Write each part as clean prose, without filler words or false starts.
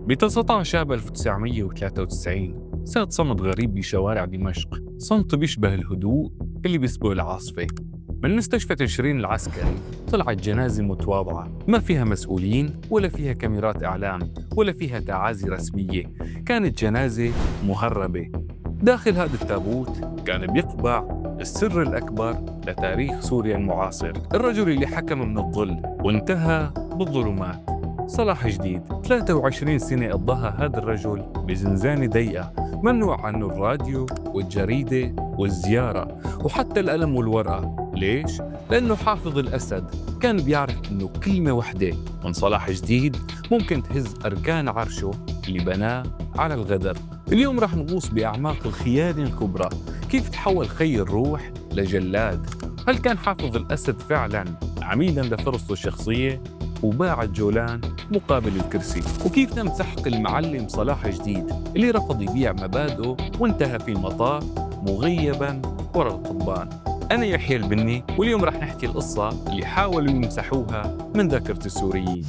ب 19 آب 1993 صار صمت غريب بشوارع دمشق، صمت بيشبه الهدوء اللي بيسبق العاصفة. من مستشفى تشرين العسكري طلعت جنازة متواضعة، ما فيها مسؤولين ولا فيها كاميرات إعلام ولا فيها تعازي رسمية، كانت جنازة مهربة. داخل هذا التابوت كان بيقبع السر الأكبر لتاريخ سوريا المعاصر، الرجل اللي حكم من الظل وانتهى بالظلمات. صلاح جديد 23 سنة قضاها هذا الرجل بزنزانة ضيقة، ممنوع عنه الراديو والجريدة والزيارة وحتى القلم والورقة. ليش؟ لأنه حافظ الأسد كان بيعرف أنه كلمة وحدة من صلاح جديد ممكن تهز أركان عرشه اللي بناه على الغدر. اليوم رح نغوص بأعماق الخيانة الكبرى، كيف تحول خي الروح لجلاد. هل كان حافظ الأسد فعلاً عميلاً لفرصته الشخصية وباع الجولان مقابل الكرسي؟ وكيف تم سحق المعلم صلاح جديد اللي رفض يبيع مبادئه وانتهى في المطاف مغيباً وراء القضبان؟ أنا يحيى البني، واليوم رح نحكي القصة اللي حاولوا يمسحوها من ذاكرة السوريين.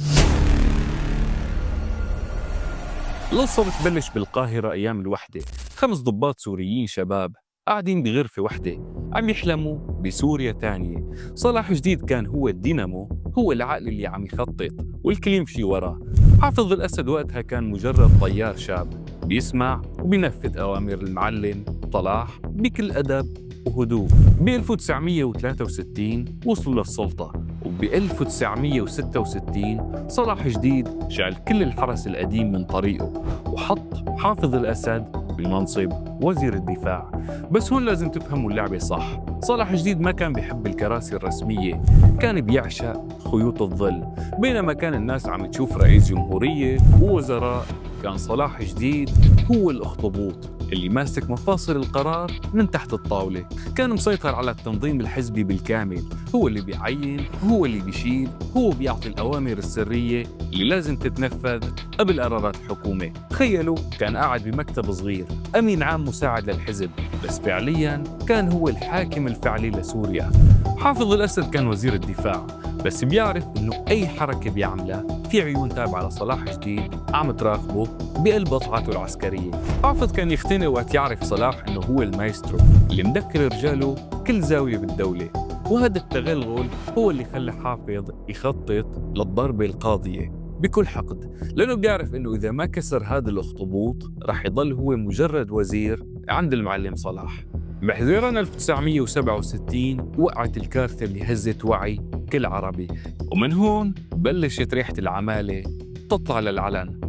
القصة بتبلش بالقاهرة أيام الوحدة، 5 ضباط سوريين شباب قاعدين بغرفة وحدة عم يحلموا بسوريا تانية. صلاح جديد كان هو الدينامو، هو العقل اللي عم يخطط والكل يمشي وراه. حافظ الأسد وقتها كان مجرد طيار شاب بيسمع وبينفذ أوامر المعلم صلاح بكل أدب وهدوء. ب 1963 وصلوا للسلطة، وب 1966 صلاح جديد شال كل الحرس القديم من طريقه وحط حافظ الأسد بمنصب وزير الدفاع. بس هون لازم تفهموا اللعبة صح، صلاح جديد ما كان بيحب الكراسي الرسمية، كان بيعشق خيوط الظل. بينما كان الناس عم تشوف رئيس جمهورية ووزراء، كان صلاح جديد هو الأخطبوط اللي ماسك مفاصل القرار من تحت الطاولة. كان مسيطر على التنظيم الحزبي بالكامل، هو اللي بيعين، هو اللي بيشيل، هو بيعطي الأوامر السرية اللي لازم تتنفذ قبل قرارات الحكومة. تخيلوا كان قاعد بمكتب صغير أمين عام مساعد للحزب، بس فعلياً كان هو الحاكم الفعلي لسوريا. حافظ الأسد كان وزير الدفاع، بس بيعرف إنه أي حركة بيعملها في عيون تابعة لصلاح جديد عم تراقبه بقلب قطعته العسكرية. حافظ كان يختنق وقت يعرف صلاح إنه هو المايسترو اللي مدكر رجاله كل زاوية بالدولة، وهذا التغلغل هو اللي خلى حافظ يخطط للضربة القاضية بكل حقد، لأنه بيعرف إنه إذا ما كسر هذا الأخطبوط رح يضل هو مجرد وزير عند المعلم صلاح. بحزيران 1967 وقعت الكارثة اللي هزت وعي كل عربي، ومن هون بلشت ريحة العمالة تطلع للعلن.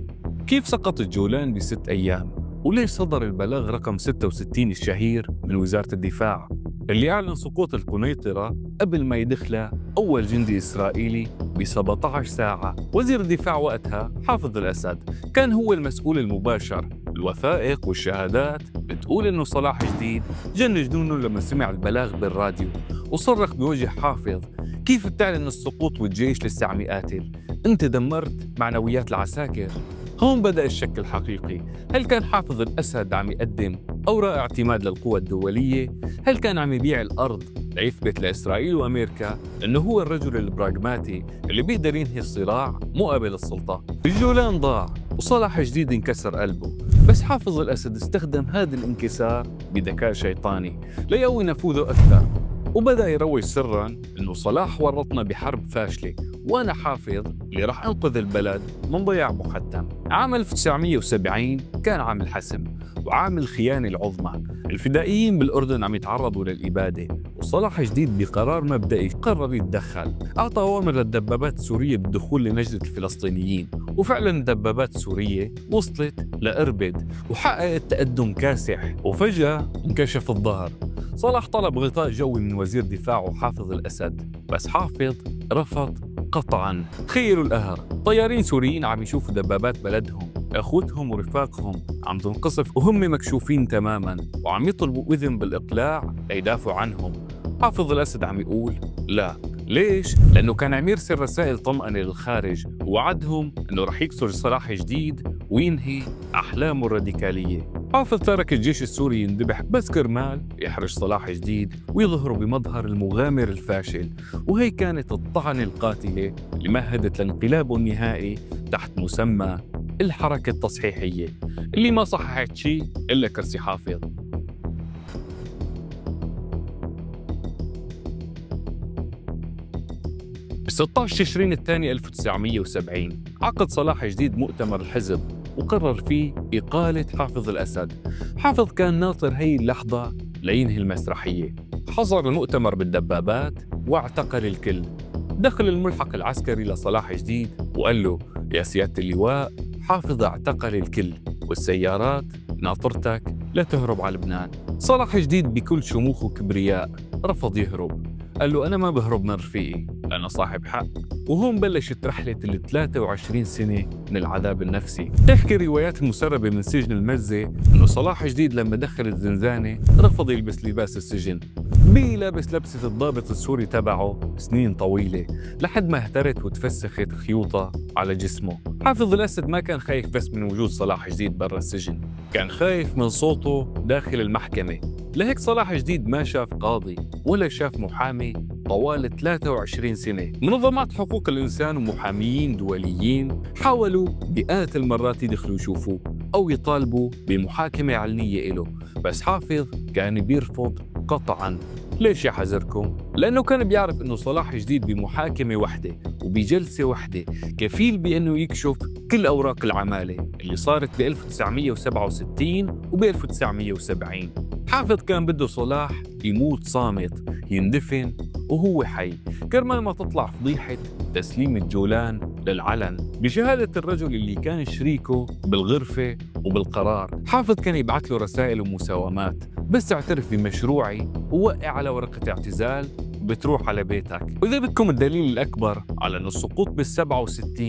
كيف سقط الجولان ب6 أيام؟ وليش صدر البلاغ رقم 66 الشهير من وزارة الدفاع اللي أعلن سقوط القنيطرة قبل ما يدخل أول جندي إسرائيلي ب 17 ساعة؟ وزير الدفاع وقتها حافظ الأسد كان هو المسؤول المباشر. الوثائق والشهادات بتقول إنه صلاح جديد جن جنونه لما سمع البلاغ بالراديو وصرخ بوجه حافظ: كيف بتعلن السقوط والجيش لسه عم يقاتل؟ أنت دمرت معنويات العساكر. هون بدأ الشك الحقيقي، هل كان حافظ الأسد عم يقدم أوراق اعتماد للقوى الدولية؟ هل كان عم يبيع الأرض ليثبت لإسرائيل وأمريكا أنه هو الرجل البراغماتي اللي بيقدر ينهي الصراع مقابل السلطة؟ الجولان ضاع وصلاح جديد انكسر قلبه، بس حافظ الأسد استخدم هذا الانكسار بذكاء شيطاني ليقوي نفوذه أكثر، وبدأ يروج سراً إنه صلاح ورطنا بحرب فاشلة وأنا حافظ اللي راح أنقذ البلد من ضياع مختم. عام 1970 كان عام الحسم وعام الخيانة العظمى، الفدائيين بالأردن عم يتعرضوا للإبادة، وصلاح جديد بقرار مبدئي قرر يتدخل، أعطى أوامر للدبابات السورية بالدخول لنجدة الفلسطينيين، وفعلاً الدبابات السورية وصلت لإربد وحققت تقدم كاسح، وفجأة انكشف الظهر. صلاح طلب غطاء جوي من وزير دفاعه حافظ الأسد، بس حافظ رفض قطعاً. تخيلوا القهر، طيارين سوريين عم يشوفوا دبابات بلدهم أخوتهم ورفاقهم عم تنقصف وهم مكشوفين تماماً وعم يطلبوا إذن بالإقلاع ليدافعوا عنهم. حافظ الأسد عم يقول لا. ليش؟ لأنه كان عم يرسل رسائل طمأنة للخارج ووعدهم أنه رح يكسر صلاح جديد وينهي أحلامه الراديكالية. حافظ ترك الجيش السوري يندبح بس كرمال يحرج صلاح جديد ويظهروا بمظهر المغامر الفاشل، وهي كانت الطعنة القاتلة اللي مهدت لانقلابه النهائي تحت مسمى الحركة التصحيحية اللي ما صححت شيء إلا كرسي حافظ. ب 16 تشرين الثاني 1970 عقد صلاح جديد مؤتمر الحزب وقرر فيه إقالة حافظ الأسد. حافظ كان ناطر هي اللحظة لينهي المسرحية. حضر المؤتمر بالدبابات واعتقل الكل. دخل الملحق العسكري لصلاح جديد وقال له: يا سيادة اللواء، حافظ اعتقل الكل والسيارات ناطرتك لا تهرب على لبنان. صلاح جديد بكل شموخ وكبرياء رفض يهرب. قال له: أنا ما بهرب من رفيقي، أنا صاحب حق. وهون بلشت رحلة 23 سنة من العذاب النفسي. تحكي روايات المسربة من سجن المزة إنه صلاح جديد لما دخل الزنزانة رفض يلبس لباس السجن، لابس لبسة الضابط السوري تبعه سنين طويلة لحد ما اهترت وتفسخت خيوطة على جسمه. حافظ الأسد ما كان خايف بس من وجود صلاح جديد برا السجن، كان خايف من صوته داخل المحكمة. لهيك صلاح جديد ما شاف قاضي ولا شاف محامي طوال 23 سنة. منظمات حقوق الإنسان ومحاميين دوليين حاولوا مئات المرات يدخلوا يشوفوه أو يطالبوا بمحاكمة علنية إله، بس حافظ كان بيرفض قطعاً. ليش يا حذركم؟ لأنه كان بيعرف إنه صلاح جديد بمحاكمة وحدة وبجلسة وحدة كفيل بأنه يكشف كل أوراق العمالة اللي صارت ب 1967 وب 1970. حافظ كان بده صلاح يموت صامت، يندفن وهو حي، كرمال ما تطلع فضيحة تسليم الجولان للعلن بشهادة الرجل اللي كان شريكه بالغرفة وبالقرار. حافظ كان يبعث له رسائل ومساومات: بس اعترف بمشروعي ووقع على ورقة اعتزال بتروح على بيتك. وإذا بدكم الدليل الأكبر على أن السقوط بال67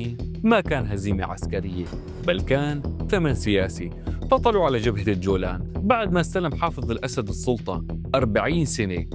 ما كان هزيمة عسكرية بل كان ثمن سياسي، فطلعوا على جبهة الجولان بعد ما استلم حافظ الأسد السلطة 40 سنة.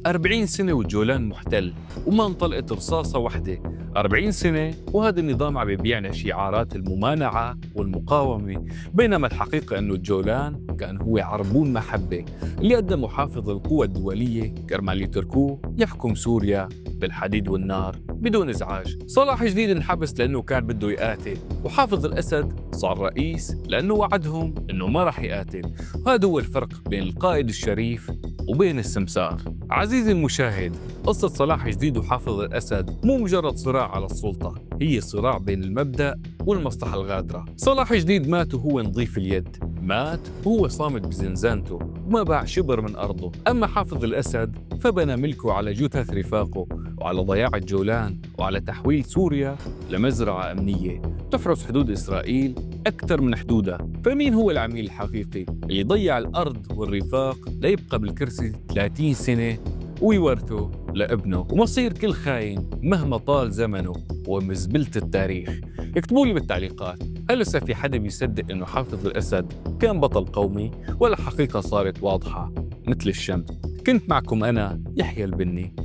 40 سنة والجولان محتل وما انطلقت رصاصة واحدة. 40 سنة وهذا النظام عم يبيعنا شعارات الممانعة والمقاومة، بينما الحقيقة أنه الجولان كان هو عربون محبة اللي قدمه حافظ القوى الدولية كرمال يتركوه يحكم سوريا بالحديد والنار بدون إزعاج. صلاح جديد انحبس لأنه كان بده يقاتل، وحافظ الأسد صار رئيس لأنه وعدهم أنه ما رح يقاتل. وهذا هو الفرق بين القائد الشريف وبين السمسار. عزيزي المشاهد، قصة صلاح جديد وحافظ الأسد مو مجرد صراع على السلطة، هي صراع بين المبدأ والمصلحة الغادرة. صلاح جديد مات وهو نظيف اليد، مات وهو صامت بزنزانته وما باع شبر من أرضه. أما حافظ الأسد فبنى ملكه على جثث رفاقه وعلى ضياع الجولان وعلى تحويل سوريا لمزرعة أمنية تحرس حدود إسرائيل أكثر من حدودها. فمين هو العميل الحقيقي اللي ضيع الأرض والرفاق ليبقى بالكرسي 30 سنة ويورثه لابنه؟ ومصير كل خاين مهما طال زمنه ومزبلة التاريخ. اكتبوا لي بالتعليقات، هل لسه في حدا بيصدق انه حافظ الأسد كان بطل قومي ولا حقيقة صارت واضحة مثل الشمس؟ كنت معكم أنا يحيى البني،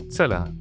سلام.